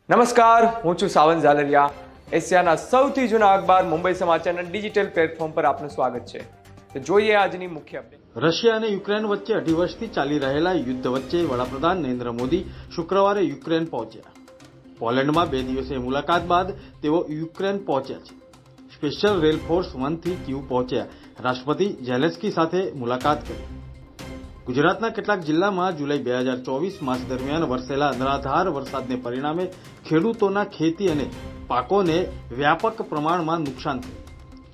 નમસ્કાર, હું છું સાવન ઝાલરિયા. એશિયાના સૌથી જૂના અખબાર મુંબઈ સમાચારના ડિજિટલ પ્લેટફોર્મ પર આપનું સ્વાગત છે. તો જોઈએ આજની મુખ્ય અપડેટ. રશિયા અને યુક્રેન વચ્ચે 2.5 વર્ષથી ચાલી રહેલા યુદ્ધ વચ્ચે વડાપ્રધાન નરેન્દ્ર મોદી શુક્રવારે યુક્રેન પહોંચ્યા. પોલેન્ડમાં 2 દિવસીય મુલાકાત બાદ તેઓ યુક્રેન પહોંચ્યા છે. સ્પેશિયલ રેલ ફોર્સ 1 થી કીવ પહોંચ્યા રાષ્ટ્રપતિ ઝેલેન્સ્કી સાથે મુલાકાત કરી. ગુજરાતના કેટલાક જિલ્લામાં જુલાઈ 2024 માસ દરમિયાન વરસેલા અનરાધાર વરસાદને પરિણામે ખેડૂતોના ખેતી અને પાકોને વ્યાપક પ્રમાણમાં નુકસાન થયું.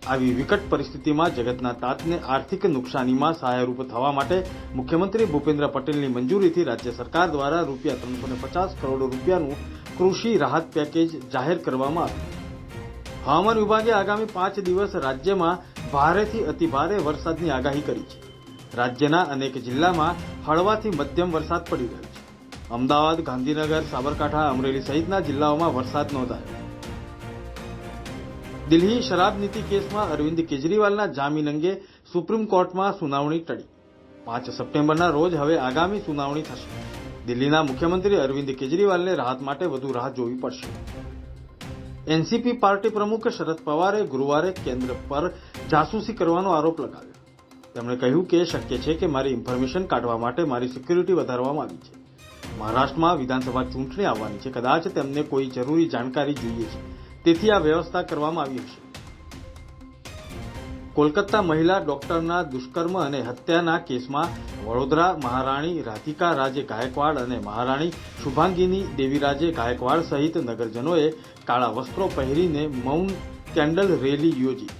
આવી વિકટ પરિસ્થિતિમાં જગતના તાતને આર્થિક નુકસાનીમાં સહાયરૂપ થવા માટે મુખ્યમંત્રી ભૂપેન્દ્ર પટેલની મંજૂરીથી રાજ્ય સરકાર દ્વારા ₹350 કરોડ રૂપિયાનું કૃષિ રાહત પેકેજ જાહેર કરવામાં આવ્યું. હવામાન વિભાગે આગામી 5 દિવસ રાજ્યમાં ભારેથી અતિભારે વરસાદની આગાહી કરી છે. રાજ્યના અનેક જિલ્લામાં હળવાથી મધ્યમ વરસાદ પડી રહ્યો છે. અમદાવાદ, ગાંધીનગર, સાબરકાંઠા, અમરેલી સહિતના જિલ્લાઓમાં વરસાદ નોંધાયો. દિલ્હી શરાબ નીતિ કેસમાં અરવિંદ કેજરીવાલના જામીન અંગે સુપ્રીમ કોર્ટમાં સુનાવણી ટળી. 5 સપ્ટેમ્બરના રોજ હવે આગામી સુનાવણી થશે. દિલ્હીના મુખ્યમંત્રી અરવિંદ કેજરીવાલને રાહત માટે વધુ રાહ જોવી પડશે. એનસીપી પાર્ટી પ્રમુખ શરદ પવારે ગુરુવારે કેન્દ્ર પર જાસૂસી કરવાનો આરોપ લગાવ્યો. તેમણે કહ્યું કે શક્ય છે કે મારી ઇન્ફોર્મેશન કાઢવા માટે મારી સિક્યુરિટી વધારવામાં આવી છે. મહારાષ્ટ્રમાં વિધાનસભા ચૂંટણી આવવાની છે. કદાચ તેમને કોઈ જરૂરી જાણકારી જોઈએ છે, તેથી આ વ્યવસ્થા કરવામાં આવી હશે. કોલકાતા મહિલા ડોક્ટરના દુષ્કર્મ અને હત્યાના કેસમાં વડોદરા મહારાણી રાધિકા રાજે ગાયકવાડ અને મહારાણી શુભાંગીની દેવીરાજે ગાયકવાડ સહિત નગરજનોએ કાળા વસ્ત્રો પહેરીને મૌન કેન્ડલ રેલી યોજી.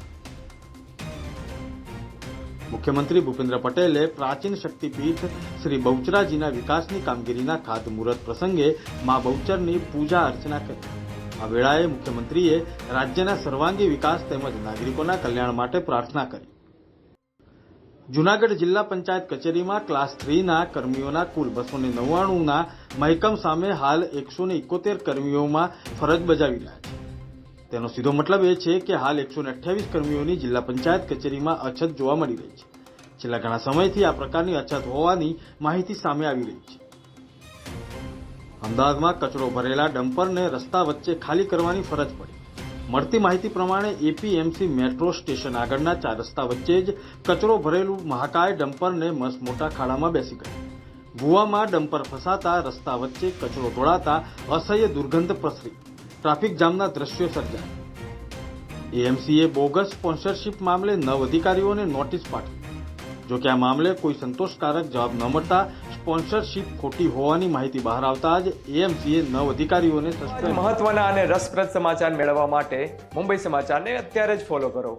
મુખ્યમંત્રી ભૂપેન્દ્ર પટેલે પ્રાચીન શક્તિપીઠ શ્રી બહુચરાજીના વિકાસની કામગીરીના ખાતમુહૂર્ત પ્રસંગે મા બહુચરની પૂજા અર્ચના કરી. આ વેળાએ મુખ્યમંત્રીએ રાજ્યના સર્વાંગી વિકાસ તેમજ નાગરિકોના કલ્યાણ માટે પ્રાર્થના કરી. જૂનાગઢ જિલ્લા પંચાયત કચેરીમાં ક્લાસ 3ના કર્મીઓના કુલ 299ના મહેકમ સામે હાલ 171 કર્મીઓમાં ફરજ બજાવી રહ્યા છે. તેનો સીધો મતલબ એ છે કે હાલ 128 કર્મીઓની જિલ્લા પંચાયત કચેરીમાં અછત જોવા મળી રહી છે. છેલ્લા ઘણા સમયથી આ પ્રકારની અછત હોવાની માહિતી સામે આવી રહી છે. અમદાવાદમાં કચરો ભરેલા ડમ્પરને રસ્તા વચ્ચે ખાલી કરવાની ફરજ પડી. મળતી માહિતી પ્રમાણે એપીએમસી મેટ્રો સ્ટેશન આગળના 4 રસ્તા વચ્ચે જ કચરો ભરેલું મહાકાય ડમ્પરને મસમોટા ખાડામાં બેસી ગયું. ભૂવામાં ડમ્પર ફસાતા રસ્તા વચ્ચે કચરો ઢોળાતા અસહ્ય દુર્ગંધ પ્રસરી ટ્રાફિક જામના દ્રશ્યો સર્જાયા. એએમસીએ બોગસ સ્પોન્સરશિપ મામલે 9 અધિકારીઓને નોટિસ પાઠવી. જોકે આ મામલે કોઈ સંતોષકારક જવાબ ન મળતા સ્પોન્સરશિપ ખોટી હોવાની માહિતી બહાર આવતા જ એએમસીએ 9 અધિકારીઓને સસ્પેન્ડ. મહત્વના અને રસપ્રદ સમાચાર મેળવવા માટે મુંબઈ સમાચારને અત્યારે જ ફોલો કરો.